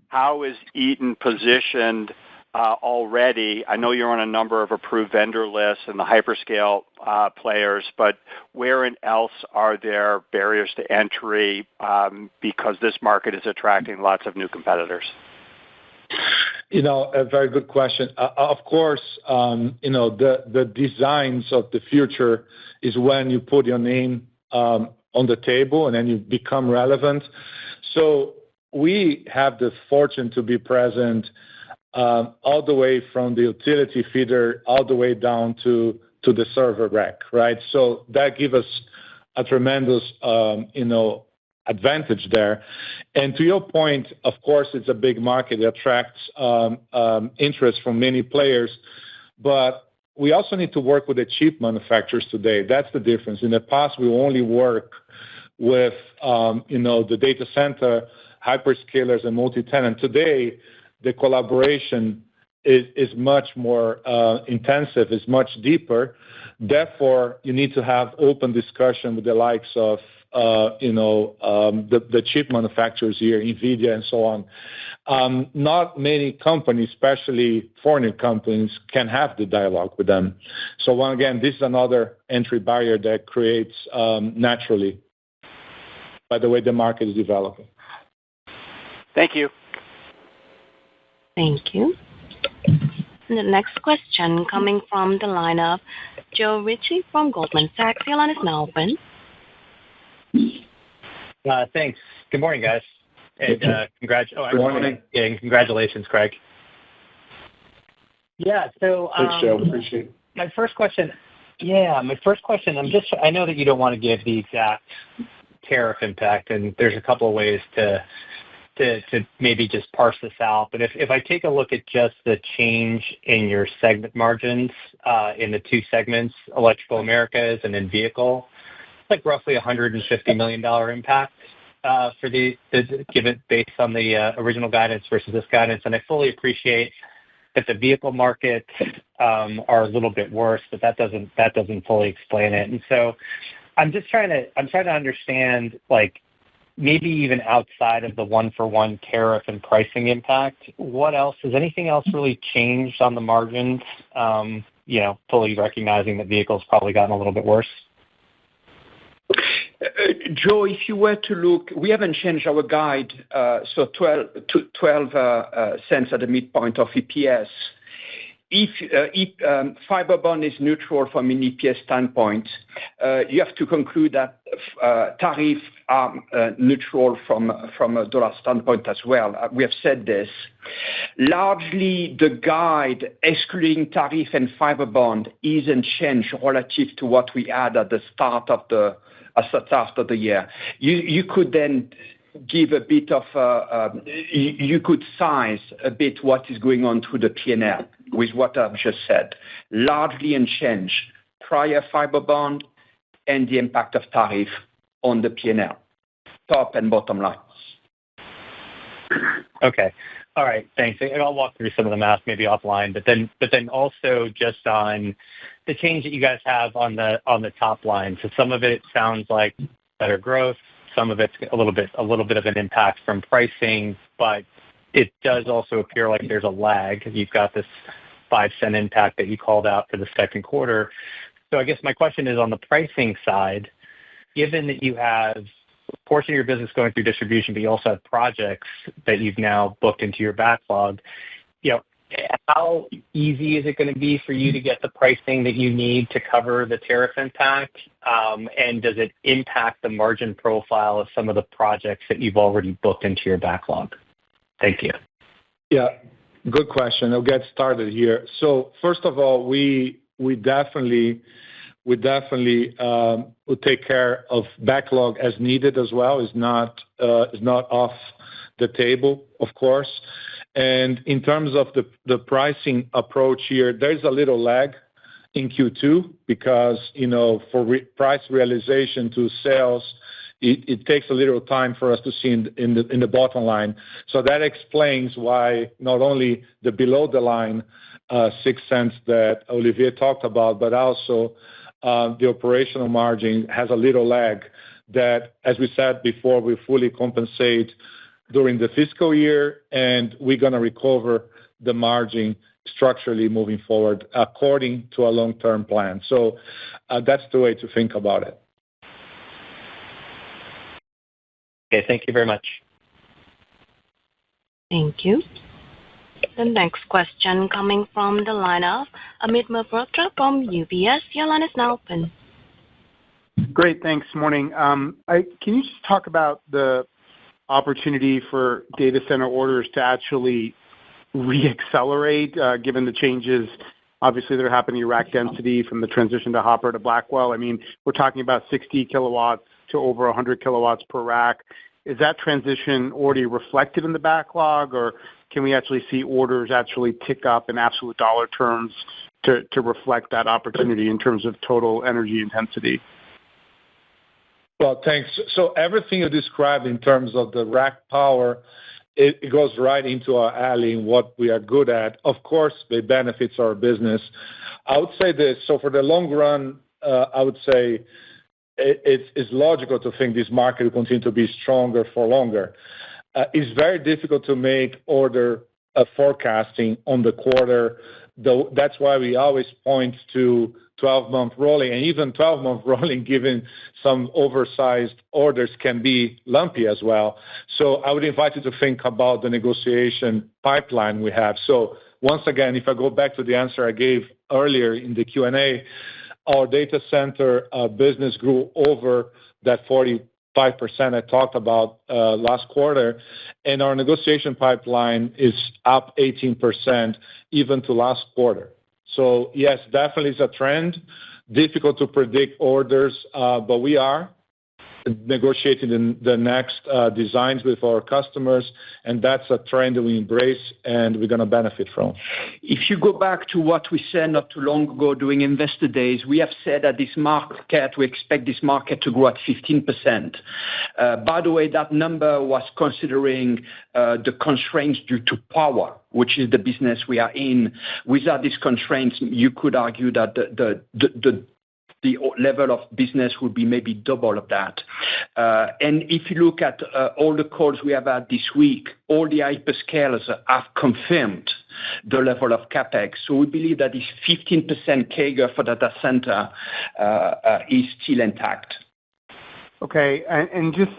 how is Eaton positioned already? I know you're on a number of approved vendor lists and the hyperscale players, but where else are there barriers to entry because this market is attracting lots of new competitors? A very good question. Of course, the designs of the future is when you put your name on the table and then you become relevant. So we have the fortune to be present all the way from the utility feeder all the way down to the server rack, right? So that gives us a tremendous, advantage there. And to your point, of course, it's a big market. It attracts interest from many players, but we also need to work with the chip manufacturers today. That's the difference. In the past, we only work with, the data center, hyperscalers, and multi-tenant. Today, the collaboration is much more intensive, is much deeper. Therefore, you need to have open discussion with the likes of the chip manufacturers here, NVIDIA and so on. Not many companies, especially foreign companies, can have the dialogue with them. So again, this is another entry barrier that creates naturally by the way the market is developing. Thank you. Thank you. The next question coming from the line of Joe Ritchie from Goldman Sachs. Your line is now open. Thanks. Good morning, guys. And Good morning. And congratulations, Craig. Yeah. So thanks, Joe. Appreciate it. My first question. I know that you don't want to give the exact tariff impact, and there's a couple of ways to maybe just parse this out. But if I take a look at just the change in your segment margins in the two segments, Electrical Americas and in Vehicle, it's like roughly $150 million impact for given based on the original guidance versus this guidance. And I fully appreciate that the vehicle markets are a little bit worse, but that doesn't fully explain it. And so I'm trying to understand, like, maybe even outside of the one-for-one tariff and pricing impact, what else? Has anything else really changed on the margins, fully recognizing that vehicles probably gotten a little bit worse? Joe, if you were to look, we haven't changed our guide, so 12 cents at the midpoint of EPS. If Fiberbond is neutral from an EPS standpoint, you have to conclude that tariffs are neutral from a dollar standpoint as well. We have said this. Largely, the guide, excluding tariff and Fiberbond, isn't changed relative to what we had at the start of the year. You could then give a bit of you could size a bit what is going on through the P&L with what I've just said. Largely unchanged, prior Fiberbond and the impact of tariff on the P&L, top and bottom line. Okay. All right. Thanks. And I'll walk through some of the math maybe offline, but then also just on the change that you guys have on the top line. So some of it sounds like better growth. Some of it's a little bit of an impact from pricing, but it does also appear like there's a lag. You've got this 5-cent impact that you called out for the second quarter. So I guess my question is on the pricing side, given that you have a portion of your business going through distribution, but you also have projects that you've now booked into your backlog, how easy is it going to be for you to get the pricing that you need to cover the tariff impact? And does it impact the margin profile of some of the projects that you've already booked into your backlog? Thank you. Yeah, good question. I'll get started here. So first of all, we definitely will take care of backlog as needed as well. It's not off the table, of course. And in terms of the pricing approach here, there's a little lag in Q2 because, for price realization to sales, it takes a little time for us to see in the bottom line. So that explains why not only the below the line 6 cents that Olivier talked about, but also the operational margin has a little lag that, as we said before, we fully compensate during the fiscal year, and we're going to recover the margin structurally moving forward according to a long-term plan. So that's the way to think about it. Okay, thank you very much. Thank you. The next question coming from the line of Amit Mehrotra from UBS. Your line is now open. Great, thanks. Morning. Can you just talk about the opportunity for data center orders to actually re-accelerate, given the changes, obviously, that are happening in rack density from the transition to Hopper to Blackwell? I mean, we're talking about 60 kilowatts to over 100 kilowatts per rack. Is that transition already reflected in the backlog, or can we actually see orders actually tick up in absolute dollar terms to reflect that opportunity in terms of total energy intensity? Well, thanks. So everything you described in terms of the rack power, it goes right into our alley in what we are good at. Of course, it benefits our business. I would say this. So for the long run, I would say it's logical to think this market will continue to be stronger for longer. It's very difficult to make order forecasting on the quarter. That's why we always point to 12-month rolling, and even 12-month rolling, given some oversized orders, can be lumpy as well. So I would invite you to think about the negotiation pipeline we have. So once again, if I go back to the answer I gave earlier in the Q&A, our data center business grew over that 45% I talked about last quarter, and our negotiation pipeline is up 18% even to last quarter. So yes, definitely is a trend. Difficult to predict orders, but we are negotiating the next designs with our customers, and that's a trend that we embrace and we're going to benefit from. If you go back to what we said not too long ago during Investor Days, we have said that this market, we expect this market to grow at 15%. By the way, that number was considering the constraints due to power, which is the business we are in. Without these constraints, you could argue that the level of business would be maybe double of that. And if you look at all the calls we have had this week, all the hyperscalers have confirmed the level of CapEx. So we believe that this 15% CAGR for data center is still intact. Okay, and just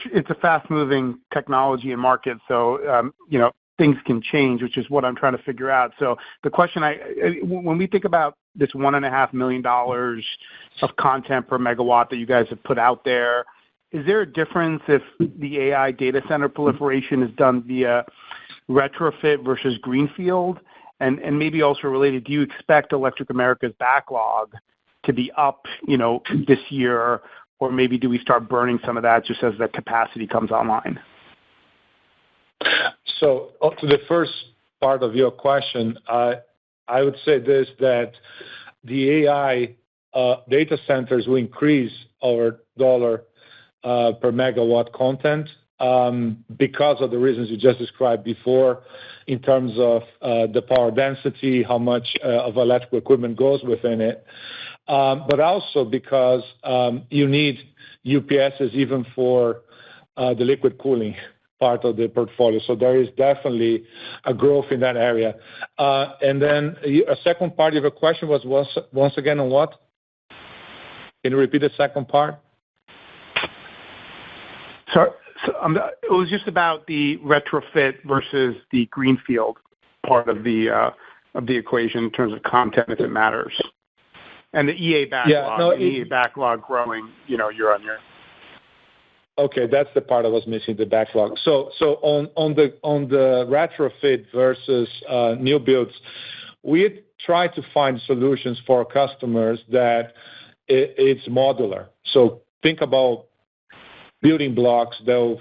it's a fast-moving technology and market, so things can change, which is what I'm trying to figure out. So the question when we think about this $1.5 million of content per megawatt that you guys have put out there, is there a difference if the AI data center proliferation is done via retrofit versus greenfield? And maybe also related, do you expect Electric America's backlog to be up, this year, or maybe do we start burning some of that just as the capacity comes online? So to the first part of your question, I would say this, that the AI data centers will increase our dollar per megawatt content because of the reasons you just described before in terms of the power density, how much of electrical equipment goes within it, but also because you need UPSs even for the liquid cooling part of the portfolio. So there is definitely a growth in that area. And then a second part of your question was once again on what? Can you repeat the second part? So it was just about the retrofit versus the greenfield part of the equation in terms of content, if it matters, and the EA backlog, EA backlog growing, year on year. Okay, that's the part I was missing, the backlog. So on the retrofit versus new builds, we try to find solutions for our customers that it's modular. So think about building blocks that will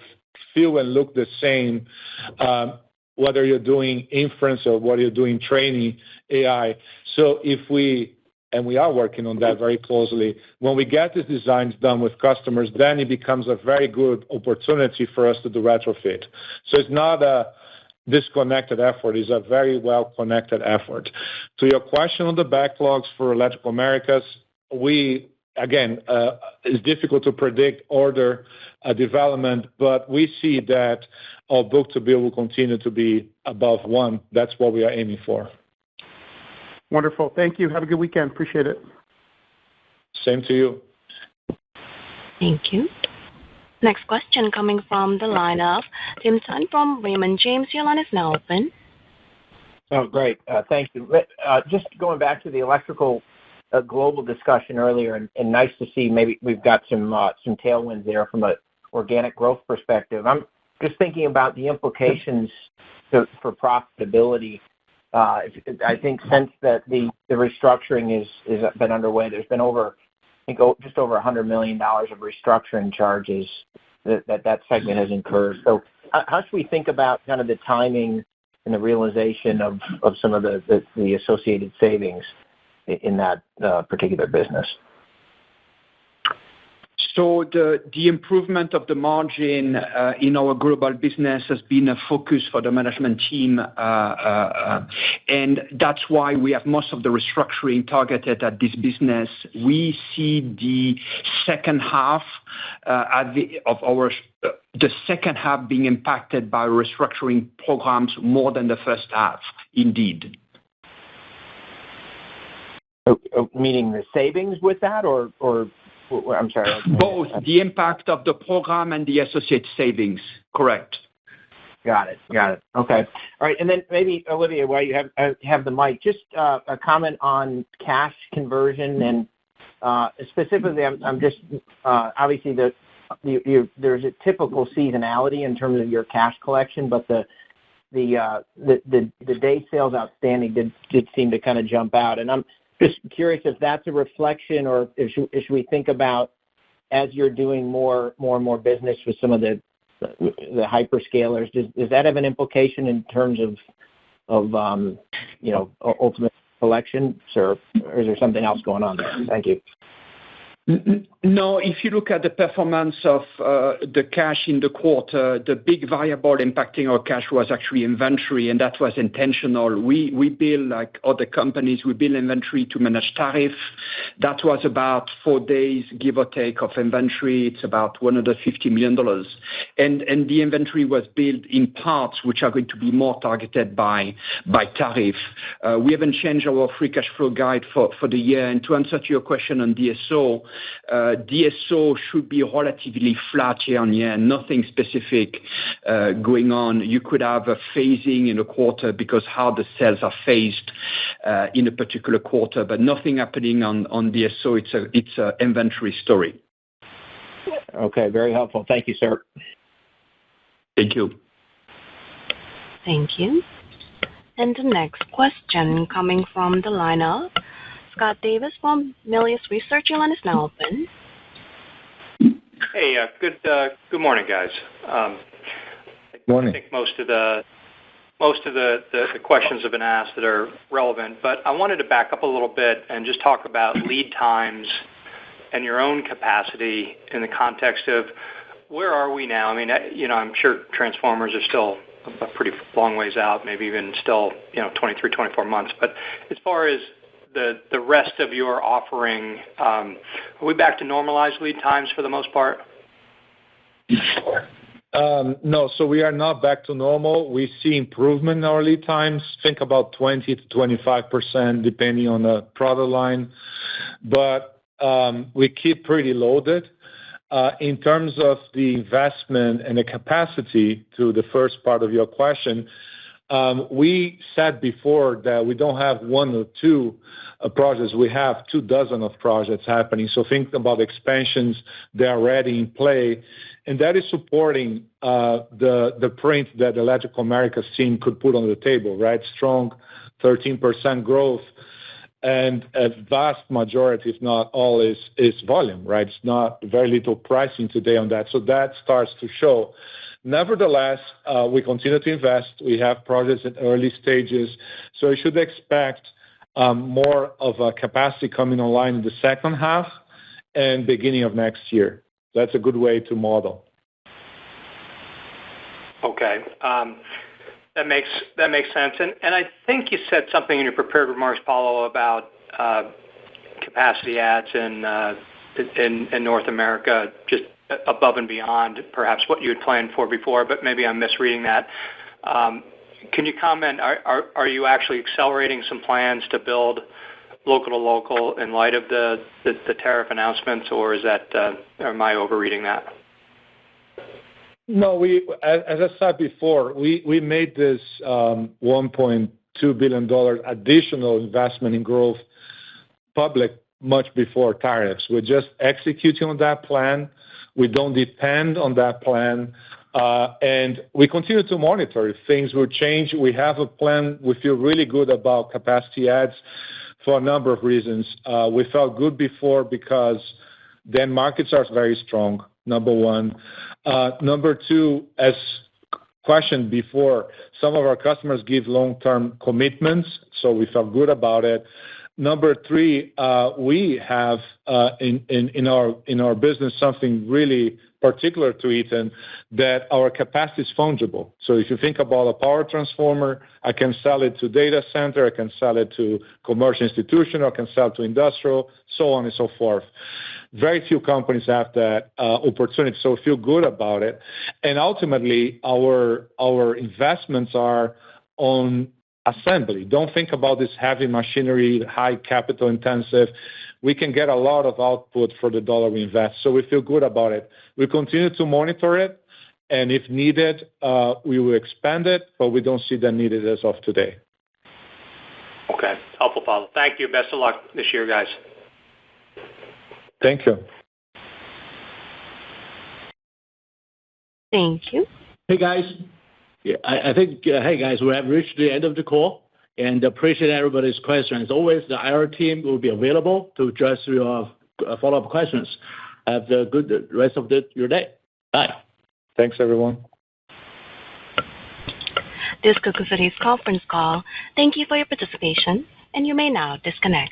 feel and look the same, whether you're doing inference or whether you're doing training AI. So and we are working on that very closely. When we get these designs done with customers, then it becomes a very good opportunity for us to do retrofit. So it's not a disconnected effort. It's a very well-connected effort. To your question on the backlogs for Electrical Americas, we again, it's difficult to predict order development, but we see that our book-to-bill will continue to be above 1. That's what we are aiming for. Wonderful. Thank you. Have a good weekend. Appreciate it. Same to you. Thank you. Next question coming from the line of Tim Sun from Raymond James. Your line is now open. Oh, great. Thank you. Just going back to the electrical global discussion earlier, and nice to see maybe we've got some tailwinds there from an organic growth perspective. I'm just thinking about the implications for profitability. I think since that the restructuring has been underway, there's been just over $100 million of restructuring charges that segment has incurred. So how should we think about kind of the timing and the realization of some of the associated savings in that particular business? So the improvement of the margin in our global business has been a focus for the management team, and that's why we have most of the restructuring targeted at this business. We see the second half being impacted by restructuring programs more than the first half, indeed. Meaning the savings with that, or I'm sorry. Both the impact of the program and the associated savings. Correct. Got it. Okay. All right. And then maybe, Olivier, while you have the mic, just a comment on cash conversion. And specifically, I'm just obviously there's a typical seasonality in terms of your cash collection, but the day sales outstanding did seem to kind of jump out. And I'm just curious if that's a reflection, or should we think about, as you're doing more and more business with some of the hyperscalers, does that have an implication in terms of ultimate collections, or is there something else going on there? Thank you. No, if you look at the performance of the cash in the quarter, the big variable impacting our cash was actually inventory, and that was intentional. We build, like other companies, we build inventory to manage tariff. That was about 4 days, give or take, of inventory. It's about $150 million. And the inventory was built in parts which are going to be more targeted by tariff. We haven't changed our free cash flow guide for the year. And to answer to your question on DSO, DSO should be relatively flat year-on-year, nothing specific going on. You could have a phasing in a quarter because how the sales are phased in a particular quarter, but nothing happening on DSO. It's an inventory story. Okay, very helpful. Thank you, sir. Thank you. Thank you. And the next question coming from the line of Scott Davis from Melius Research. Your line is now open. Hey, good morning, guys. Morning. I think most of the questions have been asked that are relevant, but I wanted to back up a little bit and just talk about lead times and your own capacity in the context of where are we now? I mean, I'm sure transformers are still a pretty long ways out, maybe even still, 23, 24 months. But as far as the rest of your offering, are we back to normalized lead times for the most part? No, so we are not back to normal. We see improvement in our lead times. Think about 20 to 25%, depending on the product line. But we keep pretty loaded. In terms of the investment and the capacity, to the first part of your question, we said before that we don't have 1 or 2 projects. We have 24 of projects happening. So think about expansions. They're already in play. And that is supporting the print that Electrical Americas team could put on the table, right? Strong 13% growth. And a vast majority, if not all, is volume, right? It's not very little pricing today on that. So that starts to show. Nevertheless, we continue to invest. We have projects in early stages. So you should expect more of a capacity coming online in the second half and beginning of next year. That's a good way to model. Okay. That makes sense. And I think you said something in your prepared remarks, Paulo, about capacity adds in in North America, just above and beyond perhaps what you had planned for before, but maybe I'm misreading that. Can you comment, are you actually accelerating some plans to build local to local in light of the tariff announcements, or is that, am I overreading that? No, as I said before, we made this $1.2 billion additional investment in growth public much before tariffs. We're just executing on that plan. We don't depend on that plan. And we continue to monitor if things will change. We have a plan. We feel really good about capacity adds for a number of reasons. We felt good before because then markets are very strong, number one. Number two, as questioned before, some of our customers give long-term commitments, so we felt good about it. Number three, we have in our business something really particular to Eaton, that our capacity is fungible. So if you think about a power transformer, I can sell it to data center, I can sell it to commercial institution, I can sell it to industrial, so on and so forth. Very few companies have that opportunity, so we feel good about it. And ultimately, our investments are on assembly. Don't think about this heavy machinery, high capital intensive. We can get a lot of output for the dollar we invest, so we feel good about it. We continue to monitor it, and if needed, we will expand it, but we don't see that needed as of today. Okay. Helpful, Paulo. Thank you. Best of luck this year, guys. Thank you. Thank you. Hey, guys. Yeah, I think, hey, guys, we have reached the end of the call and appreciate everybody's questions. As always, the IR team will be available to address your follow-up questions. Have a good rest of your day. Bye. Thanks, everyone. This concludes today's conference call. Thank you for your participation, and you may now disconnect.